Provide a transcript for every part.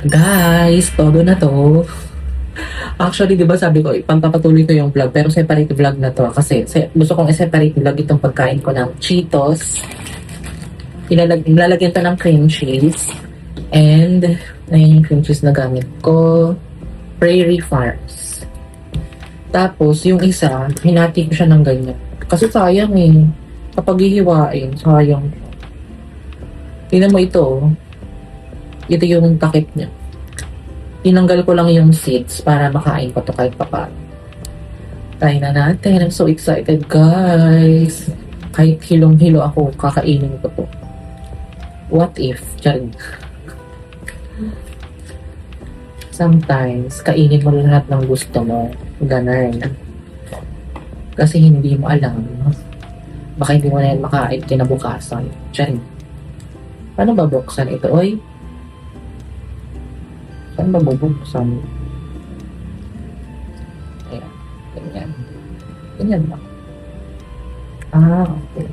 Guys, todo na to. Actually, di ba sabi ko, ipagpapatuloy ko yung vlog, pero separate vlog na to. Kasi gusto kong i-separate vlog itong pagkain ko ng Cheetos. Ilalagyan to ng cream cheese. And, ayun yung cream cheese na gamit ko. Prairie Farms. Tapos, yung isa, hinati ko siya ng ganyan. Kasi sayang eh. Kapag hihiwain, sayang. Tingnan mo ito. Ito yung takip niya. Tinanggal ko lang yung seeds para makain ko to kahit papaano. Try na natin. I'm so excited, guys. Kahit hilong-hilo ako, kakainin ko to. What if? Diyan. Sometimes, kainin mo lahat ng gusto mo. Ganun. Kasi hindi mo alam. Baka hindi mo na yan makain kinabukasan. Diyan. Paano ba buksan ito? Oy? Saan ba bubuksan? Ayan. Ganyan. Ganyan ba? Ah, okay.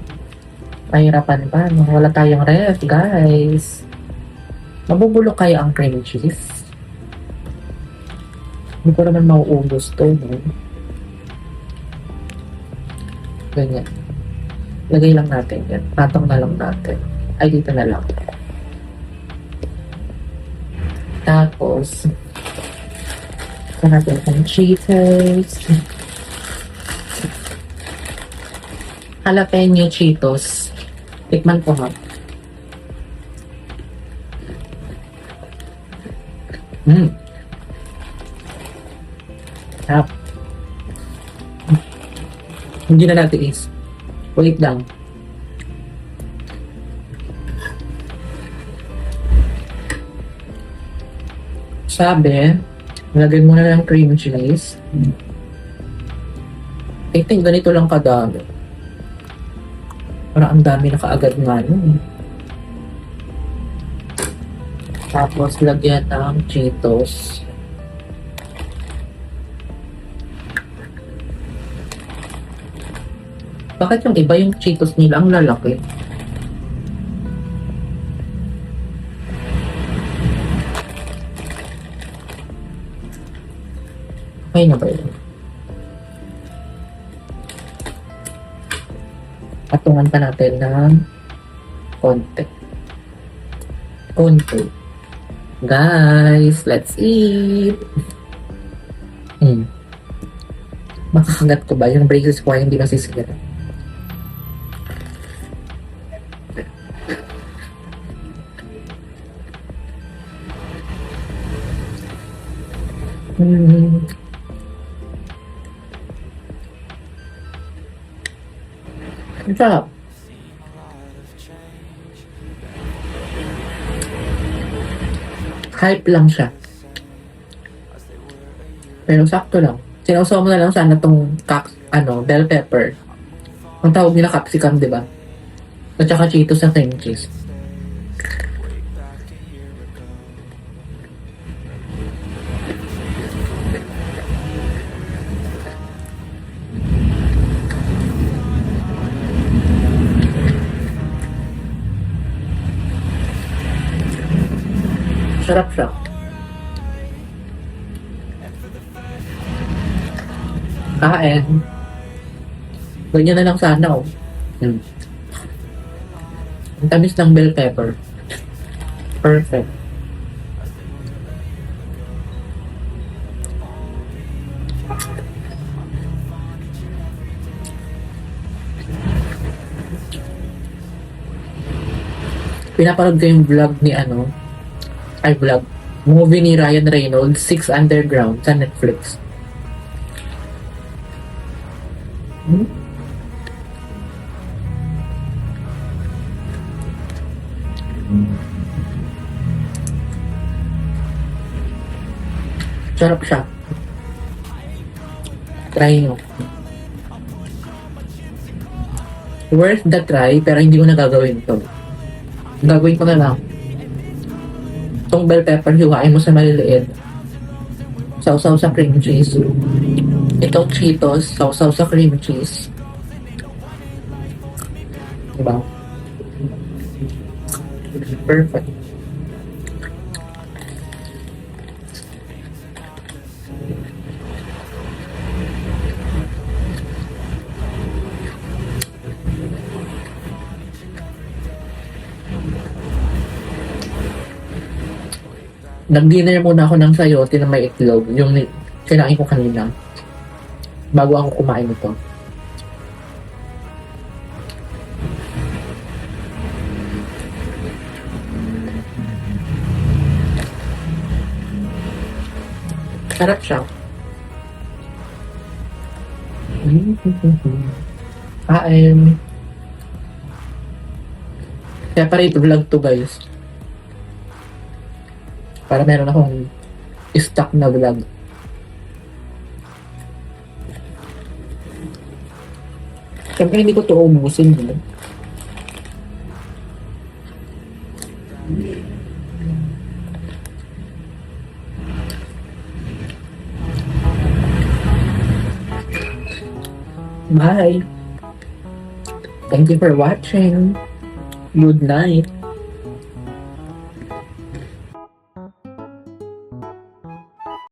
Pahirapan pa. No? Wala tayong ref, guys. Mabubulok kaya ang cream cheese? Hindi ko naman mauubos to, no? Ganyan. Lagay lang natin yan. Patong na lang natin. Ay, dito na lang. Tapos, natin ang Cheetos. Jalapeno Cheetos. Tikman ko ha. Sarap. Hindi na natin is. Wait lang. Sabi, lagyan mo na ng cream cheese. I think ganito lang kadami. Parang ang dami na kaagad nga nun. Tapos, lagyan ng Cheetos. Bakit yung iba yung Cheetos nila ang lalaki? Okay na ba yun? Patungan pa natin ng konti. Konti. Guys, let's eat! Makakagat ko ba? Yung braces ko ay hindi masisigat. Ang sarap. Hype lang siya. Pero sakto lang. Sinausaw mo na lang sana tong bell pepper. Ang tawag nila capsicum, di ba? At saka Cheetos sa cream cheese. Sarap siya. Kain. Ganyan na lang sana, oh. Ang tamis ng bell pepper. Perfect. Pinapanood ko yung vlog ni movie ni Ryan Reynolds, Six Underground sa Netflix. Sarap siya. Try nyo. Worth the try, pero hindi ko na gagawin to. Gagawin ko na lang. Itong bell pepper, hiwain mo sa maliliit. Sausaw sa cream cheese. Itong Cheetos, sausaw sa cream cheese. Diba? Perfect. Nag-dinner muna ako ng sayote na may itlog. Yung kinain ko kanina. Bago ako kumain nito. Sarap siya. Kain. Separate vlog to guys. Para meron akong stock na vlog. Siyempre hindi ko to ubusin. Bye. Thank you for watching. Good night.